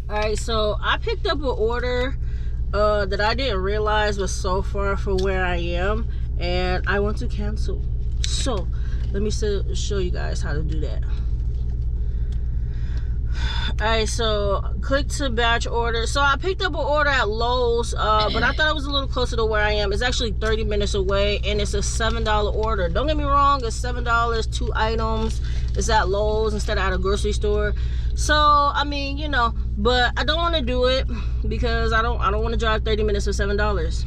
Alright, so I picked up an order that I didn't realize was so far from where I am, and I want to cancel. So let me show you guys how to do that. Alright, so click to batch order. So I picked up an order at Lowe's, but I thought it was a little closer to where I am. It's actually 30 minutes away, and it's a $7 order. Don't get me wrong, it's $7, 2 items. It's at Lowe's instead of at a grocery store. So I mean, you know, but I don't want to do it because I don't want to drive 30 minutes for $7.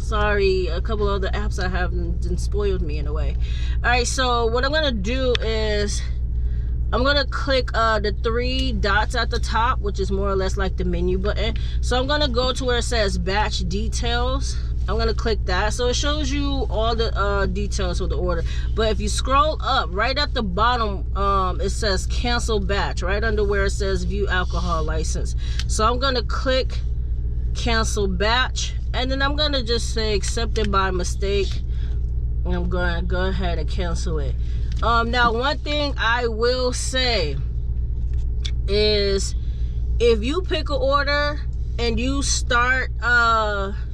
Sorry, a couple of the apps I have done spoiled me in a way. Alright, so what I'm gonna do is I'm gonna click the 3 dots at the top, which is more or less like the menu button. So I'm gonna go to where it says batch details. I'm gonna click that, so it shows you all the details of the order. But if you scroll up right at the bottom, it says cancel batch right under where it says view alcohol license. So I'm gonna click cancel batch, and then I'm gonna just say accepted by mistake, and I'm gonna go ahead and cancel it. Now one thing I will say is, if you pick an order and you start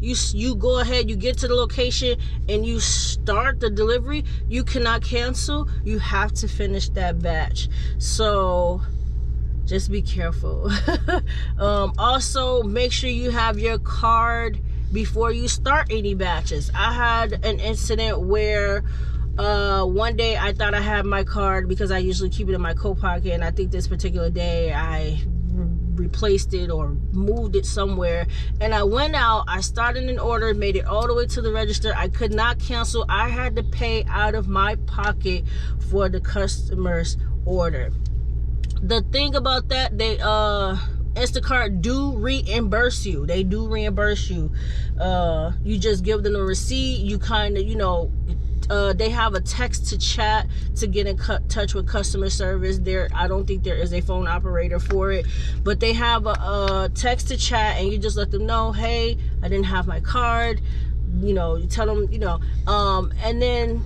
you go ahead, you get to the location and you start the delivery, you cannot cancel. You have to finish that batch, so just be careful. Also make sure you have your card before you start any batches. I had an incident where one day I thought I had my card because I usually keep it in my coat pocket, and I think this particular day I replaced it or moved it somewhere, and I went out, I started an order, made it all the way to the register. I could not cancel. I had to pay out of my pocket for the customer's order. The thing about that, they Instacart do reimburse you. They do reimburse you. You just give them a receipt. You kind of, you know, they have a text to chat to get in touch with customer service. I don't think there is a phone operator for it, but they have a text to chat, and you just let them know, hey, I didn't have my card. You know, you tell them, you know, and then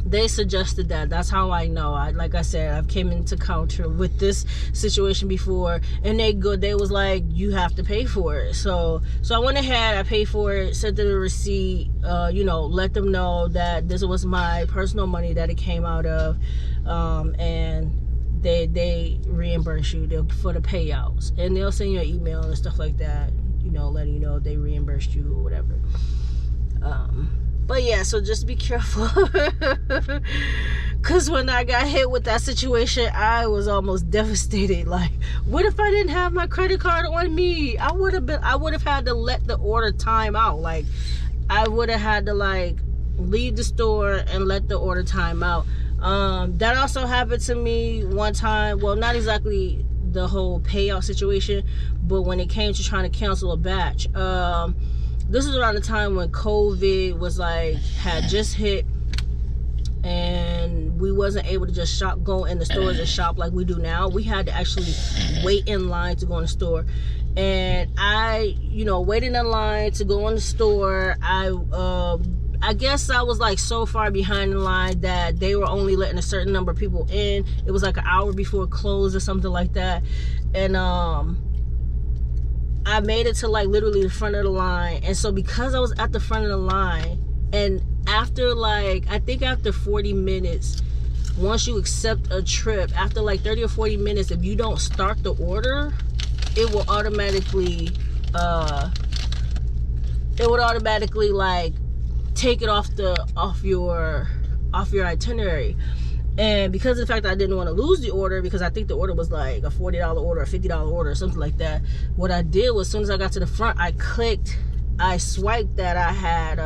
they suggested that. That's how I know. Like I said, I've came into counter with this situation before, and they was like, you have to pay for it. So I went ahead, I paid for it, sent them a receipt, you know, let them know that this was my personal money that it came out of, and they reimburse you for the payouts, and they'll send you an email and stuff like that, you know, letting you know they reimbursed you or whatever. But yeah, so just be careful. Because when I got hit with that situation, I was almost devastated. Like, what if I didn't have my credit card on me? I would have had to let the order time out. Like, I would have had to, like, leave the store and let the order time out. That also happened to me one time. Well, not exactly the whole payout situation, but when it came to trying to cancel a batch. This is around the time when COVID was like, had just hit, and we wasn't able to just go in the stores and shop like we do now. We had to actually wait in line to go in the store. And I, you know, waiting in line to go in the store, I guess I was like so far behind in line that they were only letting a certain number of people in. It was like an hour before it closed or something like that. And I made it to like literally the front of the line. And so because I was at the front of the line, and after like, I think after 40 minutes, once you accept a trip, after like 30 or 40 minutes, if you don't start the order, it will automatically like take it off your itinerary. And because of the fact that I didn't want to lose the order, because I think the order was like a $40 order, a $50 order, or something like that, what I did was, as soon as I got to the front, I swiped that I had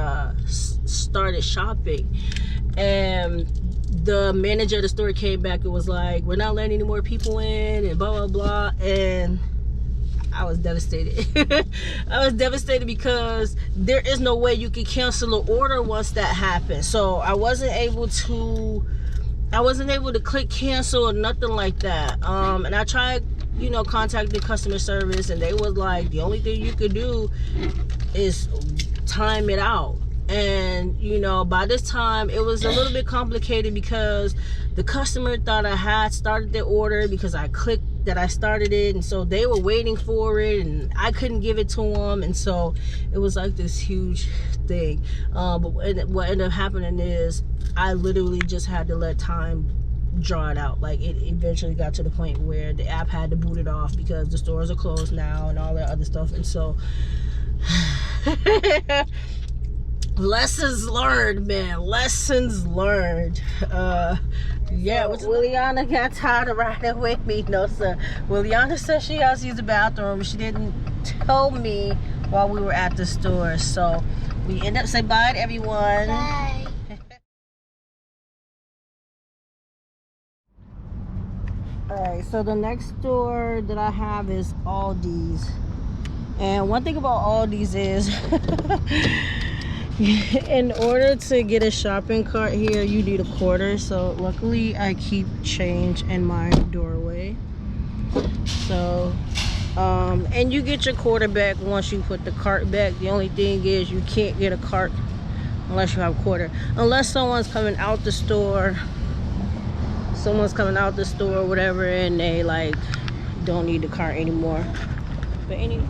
started shopping. And the manager of the store came back and was like, we're not letting any more people in, and blah, blah, blah. And I was devastated. I was devastated because there is no way you can cancel an order once that happens. So I wasn't able to click cancel or nothing like that. And I tried, you know, contacting customer service, and they was like, the only thing you could do is time it out. And, you know, by this time it was a little bit complicated because the customer thought I had started the order because I clicked that I started it, and so they were waiting for it, and I couldn't give it to them, and so it was like this huge thing. But what ended up happening is I literally just had to let time draw it out. Like, it eventually got to the point where the app had to boot it off because the stores are closed now and all that other stuff, and so lessons learned, man. Lessons learned. Yeah, Williana got tired of riding with me. No, sir. Williana said she has to use the bathroom. She didn't tell me while we were at the store. So we end up saying bye to everyone. Bye. Alright, so the next store that I have is Aldi's. And one thing about Aldi's is in order to get a shopping cart here, you need a quarter. So luckily I keep change in my doorway. So and you get your quarter back once you put the cart back. The only thing is you can't get a cart unless you have a quarter, unless someone's coming out the store or whatever, and they like don't need the cart anymore. But anyway,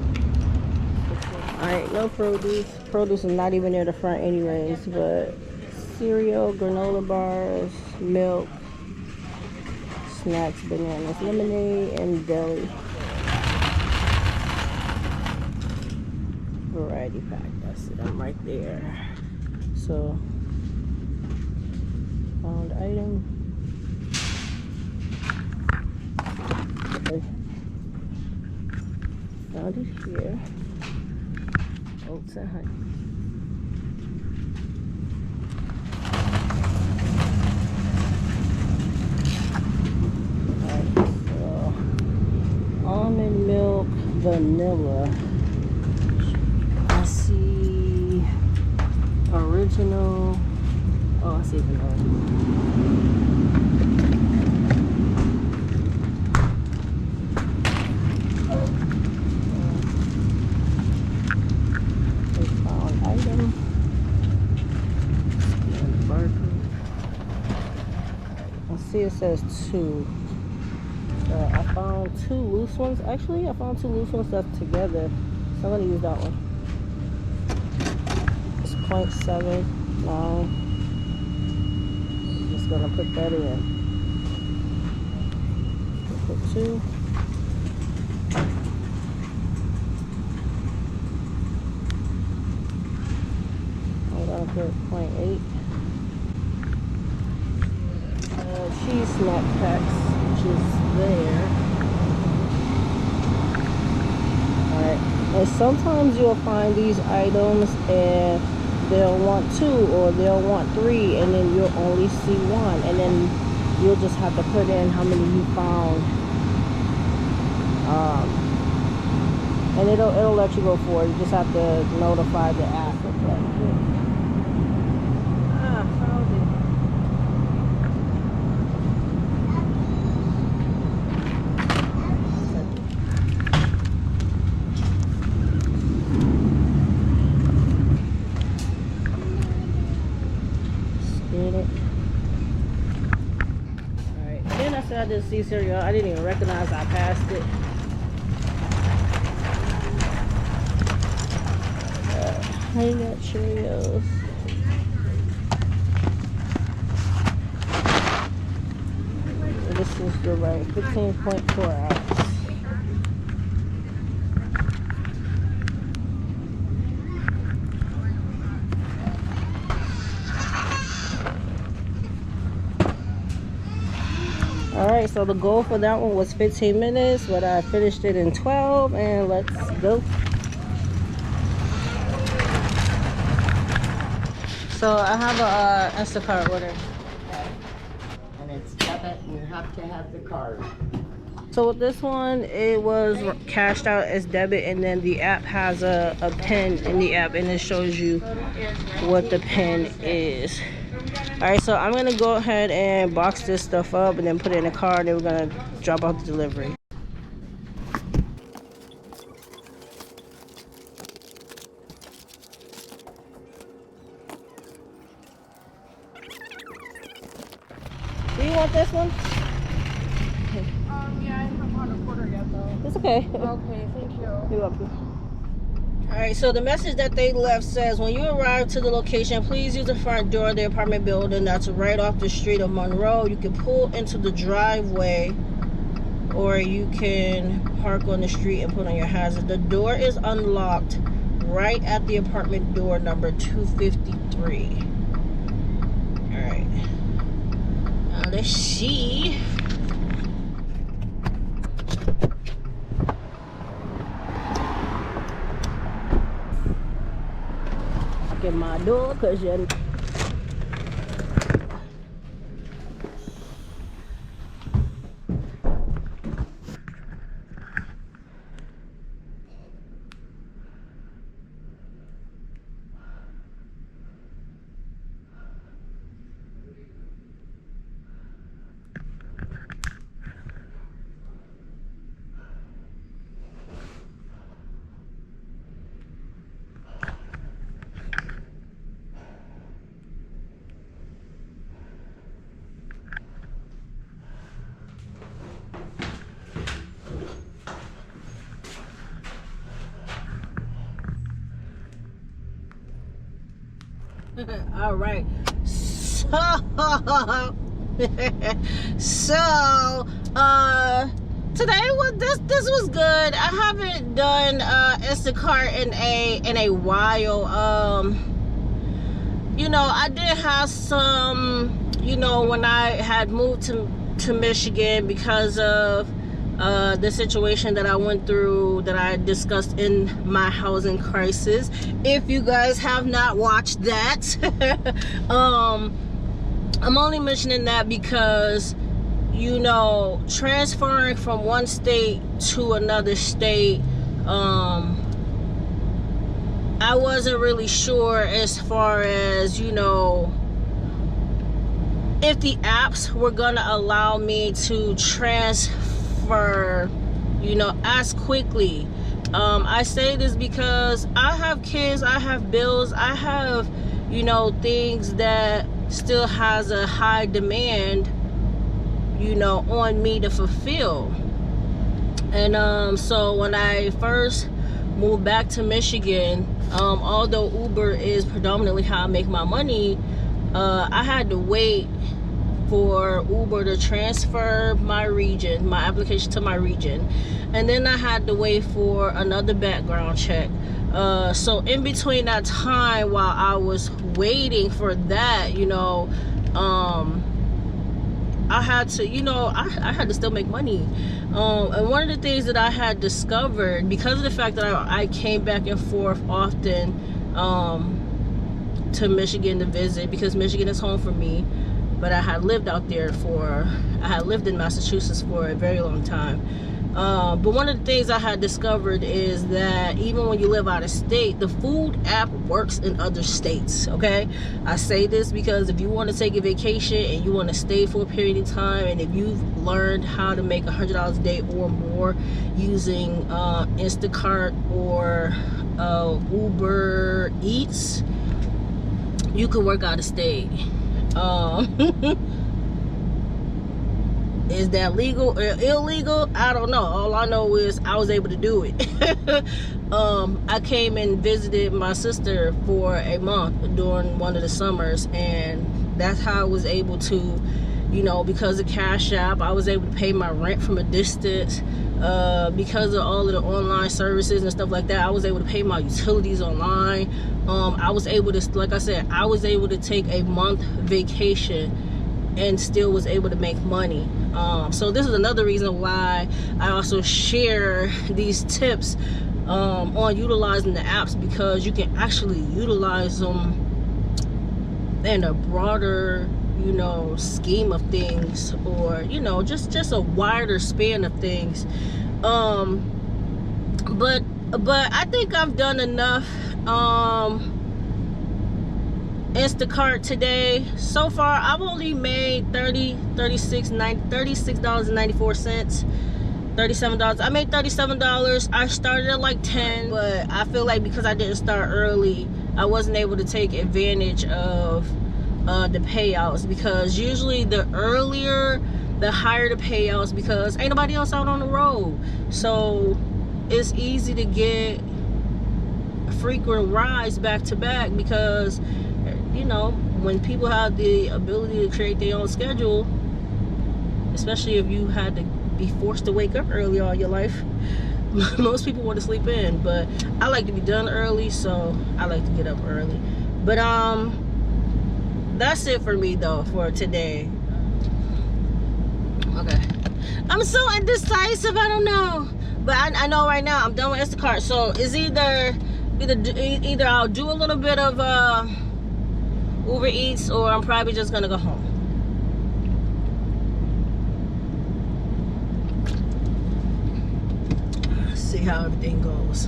alright, no produce. Produce is not even near the front anyways, but cereal, granola bars, milk, snacks, bananas, lemonade, and deli. Variety pack, that's it, I'm right there. So, found item. Okay. Found it here. Oats and honey. Alright, so almond milk, vanilla. I see original. Oh, I see vanilla. See, it says 2. So I found 2 loose ones. Actually, I found 2 loose ones that's together. So I'm gonna use that one. It's 0.79. Just gonna put that in. Put 2. I'm gonna put 0.8. Cheese snack packs, which is there. Alright, and sometimes you'll find these items and they'll want 2 or they'll want 3, and then you'll only see 1, and then you'll just have to put in how many you found. And it'll let you go for it. You just have to notify the app. Alright, then I said I did see cereal. I didn't even recognize I passed it. I got Cheerios. This is the right 15.4 ounce. Alright, so the goal for that one was 15 minutes, but I finished it in 12, and let's go. So I have a Instacart order. And it's debit, and you have to have the card. So with this one, it was cashed out as debit, and then the app has a pin in the app, and it shows you what the pin is. Alright, so I'm going to go ahead and box this stuff up and then put it in a car, and then we're going to drop off the delivery. Do you want this one? Yeah, I found a quarter yet, though. It's okay. Okay, thank you. You're welcome. Alright, so the message that they left says, when you arrive to the location, please use the front door of the apartment building that's right off the street of Monroe. You can pull into the driveway, or you can park on the street and put on your hazard. The door is unlocked right at the apartment door number 253. Alright. Now let's see. In my door, because you all right, so today this was good. I haven't done Instacart in a while. You know, I did have some, you know, when I had moved to Michigan because of the situation that I went through, that I discussed in my housing crisis. If you guys have not watched that, I'm only mentioning that because, you know, transferring from one state to another state, I wasn't really sure as far as, you know, if the apps were gonna allow me to transfer, you know, as quickly. I say this because I have kids, I have bills, I have, you know, things that still has a high demand, you know, on me to fulfill. And so when I first moved back to Michigan, although Uber is predominantly how I make my money, I had to wait for Uber to transfer my region, my application to my region, and then I had to wait for another background check. So in between that time, while I was waiting for that, you know, I had to, you know, I had to still make money. And one of the things that I had discovered, because of the fact that I came back and forth often to Michigan to visit, because Michigan is home for me, but I had lived out there I had lived in Massachusetts for a very long time. But one of the things I had discovered is that even when you live out of state, the food app works in other states, okay? I say this because if you want to take a vacation and you want to stay for a period of time, and if you've learned how to make $100 a day or more using Instacart or Uber Eats, you can work out of state. Is that legal or illegal? I don't know. All I know is I was able to do it. I came and visited my sister for a month during one of the summers, and that's how I was able to, you know, because of Cash App, I was able to pay my rent from a distance. Because of all of the online services and stuff like that, I was able to pay my utilities online. I was able to, like I said, I was able to take a month vacation and still was able to make money. So this is another reason why I also share these tips on utilizing the apps, because you can actually utilize them in a broader, you know, scheme of things, or, you know, just a wider span of things. But I think I've done enough Instacart today. So far I've only made $36.94, $37. I made $37. I started at like 10, but I feel like because I didn't start early, I wasn't able to take advantage of the payouts, because usually the earlier the higher the payouts, because ain't nobody else out on the road. So it's easy to get frequent rides back to back, because you know, when people have the ability to create their own schedule, especially if you had to be forced to wake up early all your life, most people want to sleep in. But I like to be done early, so I like to get up early. But that's it for me though for today. Okay, I'm so indecisive, I don't know, but I know right now I'm done with Instacart, so it's either I'll do a little bit of Uber Eats, or I'm probably just gonna go home. See how everything goes.